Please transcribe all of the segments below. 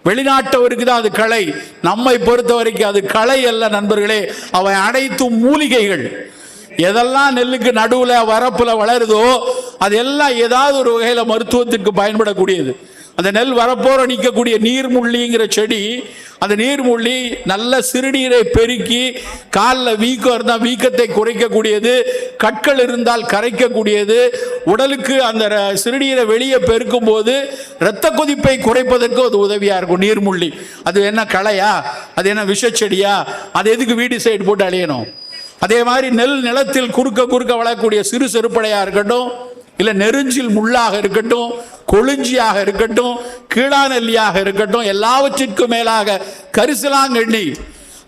வெளிநாட்டவருக்கு தான் அது களை. நம்மை பொறுத்த வரைக்கும் அது களை அல்ல நண்பர்களே, அவை அனைத்தும் மூலிகைகள். எதெல்லாம் நெல்லுக்கு நடுவுல வரப்புல வளருதோ அது எல்லாம் ஏதாவது ஒரு வகையில மருத்துவத்திற்கு பயன்படக்கூடியது. அந்த நெல் வரப்போற நிற்கக்கூடிய நீர்முள்ளிங்கிற செடி, அந்த நீர்முள்ளி நல்ல சிறுநீரை பெருக்கி காலில் வீக்கம் இருந்தால் வீக்கத்தை குறைக்கக்கூடியது, கற்கள் இருந்தால் கரைக்கக்கூடியது, உடலுக்கு அந்த சிறுநீரை வெளியே பெருக்கும் போது இரத்த கொதிப்பை குறைப்பதற்கு அது உதவியா இருக்கும் நீர்முள்ளி. அது என்ன களையா, அது என்ன விஷச்செடியா, அது எதுக்கு வீடு சைடு போட்டு அழியணும்? அதே மாதிரி நிலத்தில் குறுக்க குறுக்க வளரக்கூடிய சிறு செருப்படையா இருக்கட்டும், இல்லை நெருஞ்சில் முள்ளாக இருக்கட்டும், கொழுஞ்சியாக இருக்கட்டும், கீழாநெல்லியாக இருக்கட்டும், எல்லாவற்றிற்கும் மேலாக கரிசலாங்கண்ணி.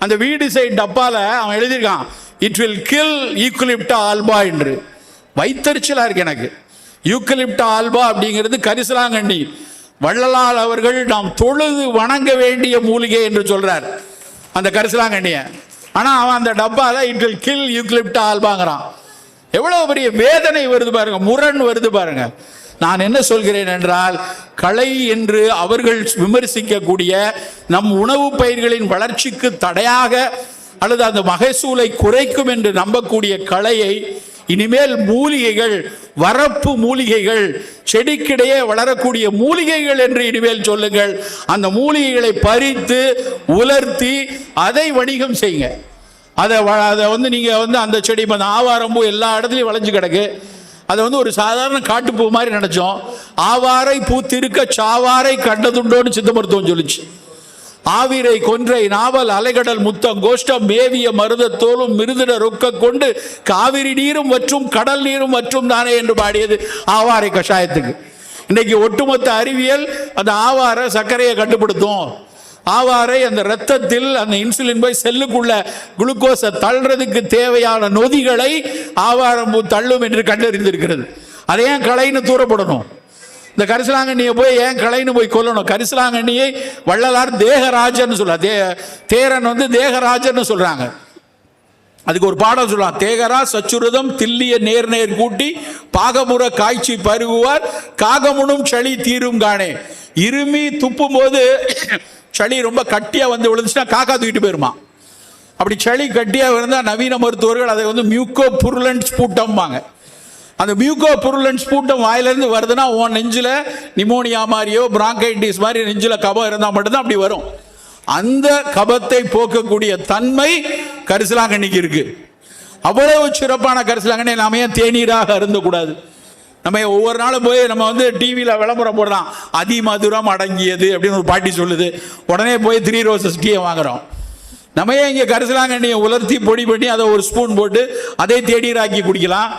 அந்த வீடு சைடு டப்பால அவன் எழுதியிருக்கான், இட் வில் கில் யூக்கலிப்டா ஆல்பா என்று. வைத்தறிச்சலா இருக்கு எனக்கு. யூக்கலிப்டா ஆல்பா அப்படிங்கிறது கரிசலாங்கண்ணி. வள்ளலார் அவர்கள் நாம் தொழுது வணங்க வேண்டிய மூலிகை என்று சொல்றார் அந்த கரிசலாங்கண்ணிய. ஆனா அவன் அந்த டப்பால இட் வில் கில் யூக்கலிப்டா ஆல்பாங்கிறான். எவ்வளவு பெரிய வேதனை வருது பாருங்க, முரண் வருது பாருங்க. நான் என்ன சொல்கிறேன் என்றால், களை என்று அவர்கள் விமர்சிக்கக்கூடிய நம் உணவு பயிர்களின் வளர்ச்சிக்கு தடையாக அல்லது அந்த மகசூலை குறைக்கும் என்று நம்பக்கூடிய களையை இனிமேல் மூலிகைகள், வரப்பு மூலிகைகள், செடிக்கிடையே வளரக்கூடிய மூலிகைகள் என்று இனிமேல் சொல்லுங்கள். அந்த மூலிகைகளை பறித்து உலர்த்தி அதை வணிகம் செய்யுங்க. அதை நீங்கள் அந்த செடி, அந்த ஆவாரம்பூ எல்லா இடத்துலையும் வளைஞ்சு கிடக்கு. அதை ஒரு சாதாரண காட்டுப்பூ மாதிரி நினைச்சோம். ஆவாரை பூத்திருக்க சாவாரை கண்டதுண்டோன்னு சித்த மருத்துவம் சொல்லிச்சு. ஆவிரை கொன்றை நாவல் அலைகடல் முத்தம் கோஷ்டம் மேவிய மருத தோலும் மிருதிட ரொக்க கொண்டு காவிரி நீரும் மற்றும் கடல் நீரும் மற்றும் தானே என்று பாடியது ஆவாரை கஷாயத்துக்கு. இன்னைக்கு ஒட்டுமொத்த அறிவியல் அந்த ஆவார சர்க்கரையை கட்டுப்படுத்தும். ஆவாரை அந்த ரத்தத்தில் அந்த இன்சுலின் போய் செல்லுக்குள்ள குளுக்கோஸை தள்ளுறதுக்கு தேவையான நொதிகளை ஆவாரம்பூ தள்ளும் என்று கண்டறிந்திருக்கிறது. அதை ஏன் களைன்னு தூரப்படணும்? இந்த கரிசலாங்கண்ணியை போய் ஏன் களைன்னு போய் கொல்லணும்? கரிசலாங்கண்ணியை வள்ளலார் தேகராஜன்னு சொல்ல, தேரன் தேகராஜன்னு சொல்றாங்க. அதுக்கு ஒரு பாடம் சொல்லலாம், தேகரா சச்சுருதம் தில்லிய நேர் நேர் கூட்டி பாகமுற காய்ச்சி பருகுவார் காகமுனும் சளி தீரும் காணே. இருமி துப்பும் போது சளி ரொம்ப கட்டியா விழுந்துச்சுன்னா காக்கா தூக்கிட்டு போயிருமா. அப்படி சளி கட்டியா இருந்தா நவீன மருத்துவர்கள் அதை மியூக்கோ புருலன்ட் ஸ்பூட்டம்பாங்க. அந்த மியூக்கோ புருலன்ட் ஸ்பூட்டம் வாயிலிருந்து வருதுன்னா உன் நெஞ்சில் நிமோனியா மாதிரியோ பிராங்கைட்டிஸ் மாதிரி நெஞ்சில் கபம் இருந்தால் மட்டும்தான் அப்படி வரும். அந்த கபத்தை போக்கக்கூடிய தன்மை கரிசலாங்கண்ணிக்கு இருக்கு. அவ்வளவு சிறப்பான கரிசலாங்கண்ணி நாம ஏன் தேநீராக அருந்தக்கூடாது? நம்ம ஒவ்வொரு நாளும் போய் நம்ம டிவியில் விளம்பரம் போடுறோம், அதிமதுரம் அடங்கியது அப்படின்னு ஒரு பாட்டி சொல்லுது, உடனே போய் 3 ரோசஸ் டீயை வாங்குறோம். நம்ம ஏன் இங்கே கரிசலாங்கண்ணியை உலர்த்தி பொடி பண்ணி அதை ஒரு ஸ்பூன் போட்டு அதை தேநீராக்கி குடிக்கலாம்,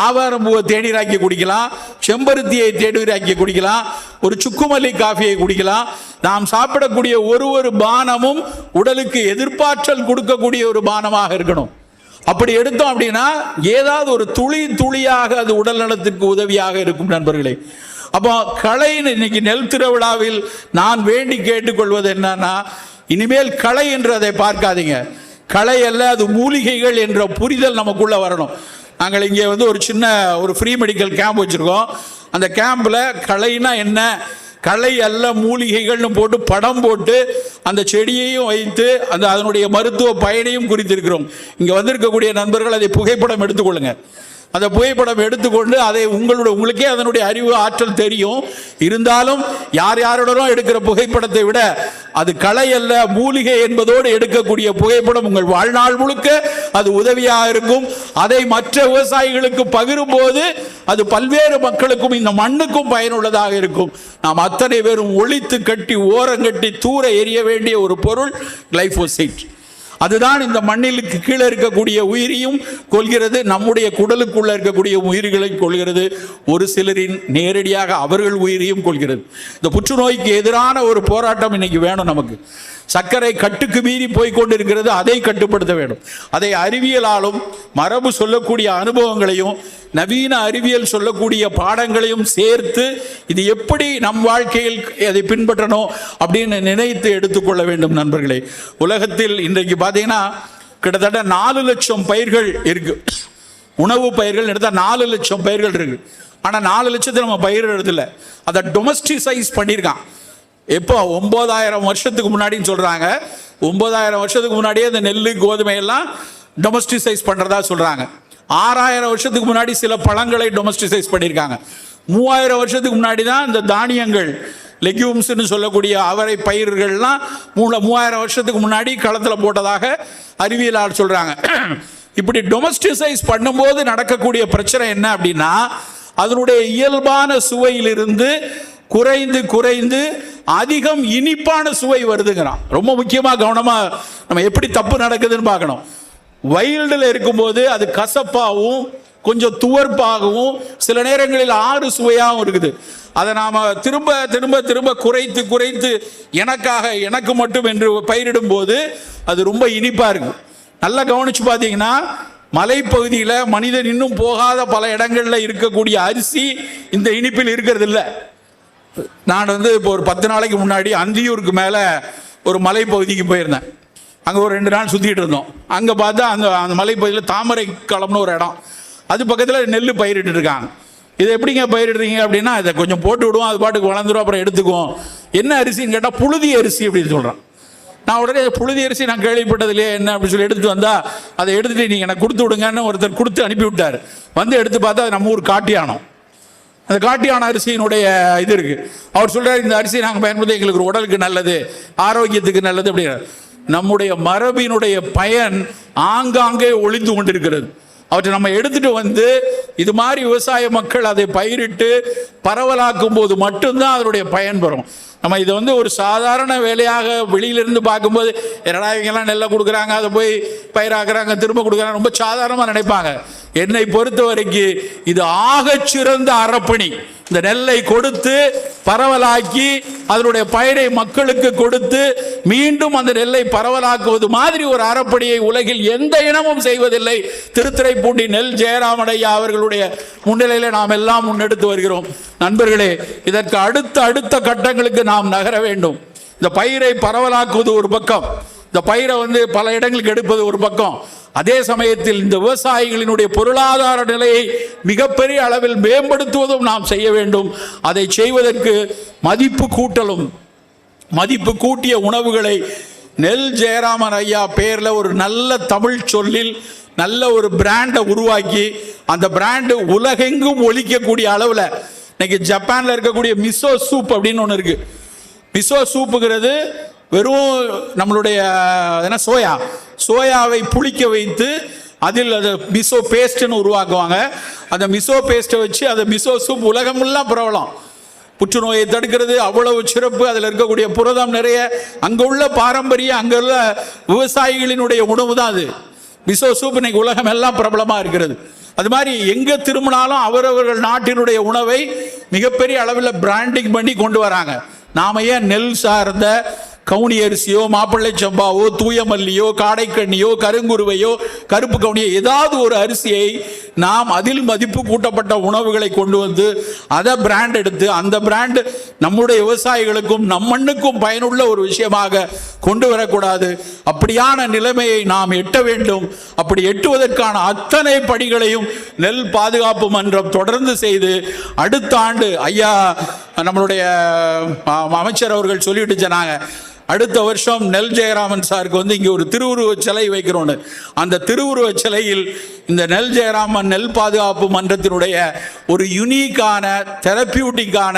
ஆவாரம்பூவை தேநீராக்கி குடிக்கலாம், செம்பருத்தியை தேநீராக்கி குடிக்கலாம், ஒரு சுக்குமல்லி காஃபியை குடிக்கலாம். நாம் சாப்பிடக்கூடிய ஒரு பானமும் உடலுக்கு எதிர்ப்பாற்றல் கொடுக்கக்கூடிய ஒரு பானமாக இருக்கணும். அப்படி எடுத்தோம் அப்படின்னா ஏதாவது ஒரு துளி துளியாக அது உடல் நலத்திற்கு உதவியாக இருக்கும் நண்பர்களே. அப்போ களைன்னு இன்னைக்கு நெல் திருவிழாவில் நான் வேண்டி கேட்டுக்கொள்வது என்னன்னா, இனிமேல் களை என்று அதை பார்க்காதீங்க. களை அல்ல, அது மூலிகைகள் என்ற புரிதல் நமக்குள்ள வரணும். நாங்கள் இங்கே ஒரு சின்ன ஃப்ரீ மெடிக்கல் கேம்ப் வச்சுருக்கோம். அந்த கேம்பில் களைனா என்ன, களை அல்ல மூலிகைகள்னு போட்டு படம் போட்டு அந்த செடியையும் வைத்து அதனுடைய மருத்துவ பயனையும் குறித்திருக்கிறோம். இங்கே வந்திருக்கக்கூடிய நண்பர்கள் அதை புகைப்படம் எடுத்துக்கொள்ளுங்க. அந்த புகைப்படம் எடுத்துக்கொண்டு அதை உங்களுக்கே அதனுடைய அறிவு ஆற்றல் தெரியும். இருந்தாலும் யாருடனும் எடுக்கிற புகைப்படத்தை விட அது களை அல்ல மூலிகை என்பதோடு எடுக்கக்கூடிய புகைப்படம் உங்கள் வாழ்நாள் முழுக்க அது உதவியாக இருக்கும். அதை மற்ற விவசாயிகளுக்கு பகிரும் போது அது பல்வேறு மக்களுக்கும் இந்த மண்ணுக்கும் பயனுள்ளதாக இருக்கும். நாம் அத்தனை பேரும் ஒழித்து கட்டி ஓரங்கட்டி தூர எறிய வேண்டிய ஒரு பொருள் கிளைபோசேட். அதுதான் இந்த மண்ணிலுக்கு கீழே இருக்கக்கூடிய உயிரையும் கொள்கிறது, நம்முடைய குடலுக்குள்ள இருக்கக்கூடிய உயிர்களை கொள்கிறது, ஒரு சிலரின் நேரடியாக அவர்கள் உயிரையும் கொள்கிறது. இந்த புற்றுநோய்க்கு எதிரான ஒரு போராட்டம் இன்னைக்கு வேணும் நமக்கு. சர்க்கரை கட்டுக்கு மீறி போய்கொண்டிருக்கிறது, அதை கட்டுப்படுத்த வேண்டும். அதை அறிவியலாலும் மரபு சொல்லக்கூடிய அனுபவங்களையும் நவீன அறிவியல் சொல்லக்கூடிய பாடங்களையும் சேர்த்து இது எப்படி நம் வாழ்க்கையில் அதை பின்பற்றணும் அப்படின்னு நினைத்து எடுத்துக்கொள்ள வேண்டும் நண்பர்களே. உலகத்தில் இன்றைக்கு பார்த்தீங்கன்னா கிட்டத்தட்ட 4 லட்சம் பயிர்கள் இருக்கு. உணவு பயிர்கள் எடுத்தால் 4 லட்சம் பயிர்கள் இருக்கு. ஆனால் 4 லட்சத்தை நம்ம பயிர் எடுத்துல அதை டொமஸ்டிசைஸ் பண்ணியிருக்கான். எப்போ 9000 வருஷத்துக்கு முன்னாடின்னு சொல்றாங்க. 9000 வருஷத்துக்கு முன்னாடியே இந்த நெல் கோதுமை எல்லாம் டொமஸ்டிசைஸ் பண்றதா சொல்றாங்க. 6000 வருஷத்துக்கு முன்னாடி சில பழங்களை டொமஸ்டிசைஸ் பண்ணியிருக்காங்க. 3000 வருஷத்துக்கு முன்னாடி தான் இந்த தானியங்கள் லெக்யூம்ஸ்னு சொல்லக்கூடிய அவரை பயிர்கள்லாம் 3000 வருஷத்துக்கு முன்னாடி களத்தில் போட்டதாக அறிவியலாளர் சொல்றாங்க. இப்படி டொமஸ்டிசைஸ் பண்ணும்போது நடக்கக்கூடிய பிரச்சனை என்ன அப்படின்னா, அதனுடைய இயல்பான சுவையிலிருந்து குறைந்து குறைந்து அதிகம் இனிப்பான சுவை வருதுங்கிறான். ரொம்ப முக்கியமாக கவனமாக நம்ம எப்படி தப்பு நடக்குதுன்னு பார்க்கணும். வைல்டில் இருக்கும்போது அது கசப்பாகவும் கொஞ்சம் துவர்ப்பாகவும் சில நேரங்களில் ஆறு சுவையாகவும் இருக்குது. அதை நாம் திரும்ப திரும்ப திரும்ப குறைத்து குறைத்து எனக்கு மட்டும் என்று பயிரிடும் போது அது ரொம்ப இனிப்பாக இருக்கும். நல்லா கவனிச்சு பார்த்தீங்கன்னா, மலைப்பகுதியில் மனிதன் இன்னும் போகாத பல இடங்களில் இருக்கக்கூடிய அரிசி இந்த இனிப்பில் இருக்கிறது இல்லை. நான் இப்போ ஒரு 10 நாளைக்கு முன்னாடி அந்தியூருக்கு மேலே ஒரு மலைப்பகுதிக்கு போயிருந்தேன். அங்கே ஒரு 2 நாள் சுற்றிட்டு இருந்தோம். அங்கே பார்த்தா அந்த மலைப்பகுதியில் தாமரை களம்னு ஒரு இடம், அது பக்கத்தில் நெல் பயிரிட்டு இருக்காங்க. இதை எப்படிங்க பயிரிடுறீங்க அப்படின்னா, இதை கொஞ்சம் போட்டு விடுவோம், அது பாட்டுக்கு வளர்ந்துடும், அப்புறம் எடுத்துக்குவோம். என்ன அரிசின்னு கேட்டால் புழுதி அரிசி அப்படின்னு சொல்கிறான். நான் உடனே புழுதி அரிசி நான் கேள்விப்பட்டதுலேயே என்ன அப்படின்னு சொல்லி எடுத்துட்டு வந்தால், அதை எடுத்துகிட்டு நீங்கள் எனக்கு கொடுத்து விடுங்கன்னு ஒருத்தர் கொடுத்து அனுப்பி விட்டார். வந்து எடுத்து பார்த்தா அது நம்ம ஊர் காட்டியானம். அந்த காட்டியான அரிசியினுடைய இது இருக்குது. அவர் சொல்கிறார், இந்த அரிசி நாங்கள் பயன்படுத்தி எங்களுக்கு உடலுக்கு நல்லது, ஆரோக்கியத்துக்கு நல்லது அப்படிங்கிறார். நம்முடைய மரபினுடைய பயன் ஆங்காங்கே ஒளிந்து கொண்டிருக்கிறது. அவற்றை நம்ம எடுத்துட்டு வந்து இது மாதிரி விவசாய மக்கள் அதை பயிரிட்டு பரவலாக்கும் போது மட்டும்தான் அதனுடைய பயன் பெறும். நம்ம இதை ஒரு சாதாரண வேலையாக வெளியிலிருந்து பார்க்கும்போது, என்னடா இவங்கெல்லாம் நெல்லை கொடுக்குறாங்க, அதை போய் பயிராக்குறாங்க, திரும்ப கொடுக்குறாங்க, ரொம்ப சாதாரணமாக நினைப்பாங்க. என்னை பொறுத்த வரைக்கும் இது ஆகச்சிறந்த அறப்பணி. இந்த நெல்லை கொடுத்து பரவலாக்கி அதனுடைய பயிரை மக்களுக்கு கொடுத்து மீண்டும் அந்த நெல்லை பரவலாக்குவது மாதிரி ஒரு அறப்பணியை உலகில் எந்த இனமும் செய்வதில்லை. திருத்துறைப்பூண்டி நெல் ஜெயராமனையா அவர்களுடைய முன்னிலையில் நாம் எல்லாம் முன்னெடுத்து வருகிறோம். நண்பர்களே, இதற்கு அடுத்த கட்டங்களுக்கு நாம் நகர வேண்டும். இந்த பயிரை பரவலாக்குவது ஒரு பக்கம், இந்த பயிரை பல இடங்களுக்கு எடுப்பது ஒரு பக்கம், அதே சமயத்தில் இந்த விவசாயிகளினுடைய பொருளாதார நிலையை மிகப்பெரிய அளவில் மேம்படுத்துவதும் நாம் செய்ய வேண்டும். அதை செய்வதற்கு மதிப்பு கூட்டலும், மதிப்பு கூட்டிய உணவுகளை நெல் ஜெயராமன் ஐயா பேரில் ஒரு நல்ல தமிழ் சொல்லில் நல்ல ஒரு பிராண்டை உருவாக்கி அந்த பிராண்டு உலகெங்கும் ஒலிக்கக்கூடிய அளவில், இன்னைக்கு ஜப்பானில் இருக்கக்கூடிய மிசோ சூப் அப்படின்னு ஒன்று இருக்கு. மிசோ சூப்புங்கிறது வெறும் நம்மளுடைய சோயாவை புளிக்க வைத்து அதில் அதை மிசோ பேஸ்ட்னு உருவாக்குவாங்க. அந்த மிசோ பேஸ்ட்டை வச்சு அதை மிசோ சூப் உலகமெல்லாம் பரவலாம். புற்றுநோயை தடுக்கிறது அவ்வளவு சிறப்பு. அதில் இருக்கக்கூடிய புரதம் நிறைய. அங்கே உள்ள பாரம்பரிய, அங்கே உள்ள விவசாயிகளினுடைய உணவு தான் அது. மிசோ சூப் இன்னைக்கு உலகம் எல்லாம் பிரபலமாக இருக்கிறது. அது மாதிரி எங்கே திரும்பினாலும் அவரவர்கள் நாட்டினுடைய உணவை மிகப்பெரிய அளவில் பிராண்டிங் பண்ணி கொண்டு வராங்க. நாம ஏன் நெல் சார்ந்த கவுனி அரிசியோ, மாப்பிள்ளை சம்பாவோ, தூய மல்லியோ, காடைக்கண்ணியோ, கருங்குருவையோ, கருப்பு கவுனியோ, ஏதாவது ஒரு அரிசியை நாம் அதில் மதிப்பு கூட்டப்பட்ட உணவுகளை கொண்டு வந்து அதை பிராண்ட் எடுத்து அந்த பிராண்ட் நம்முடைய விவசாயிகளுக்கும் நம் மண்ணுக்கும் பயனுள்ள ஒரு விஷயமாக கொண்டு வரக்கூடாது? அப்படியான நிலைமையை நாம் எட்ட வேண்டும். அப்படி எட்டுவதற்கான அத்தனை படிகளையும் நெல் பாதுகாப்பு மன்றம் தொடர்ந்து செய்து அடுத்த ஆண்டு ஐயா நம்மளுடைய அமைச்சர் அவர்கள் சொல்லிட்டு சொன்னாங்க, அடுத்த வருஷம் நெல் ஜெயராமன் சாருக்கு இங்கே ஒரு திருவுருவ சிலை வைக்கிறோன்னு. அந்த திருவுருவ சிலையில் இந்த நெல் ஜெயராமன் நெல் பாதுகாப்பு மன்றத்தினுடைய ஒரு யுனிக்கான, தெரப்பியூட்டிக்கான,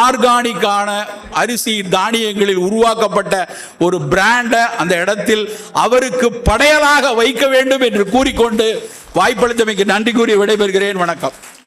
ஆர்கானிக்கான அரிசி தானியங்களில் உருவாக்கப்பட்ட ஒரு பிராண்டை அந்த இடத்தில் அவருக்கு படையலாக வைக்க வேண்டும் என்று கூறிக்கொண்டு வாய்ப்பளித்தமைக்கு நன்றி கூறி விடைபெறுகிறேன். வணக்கம்.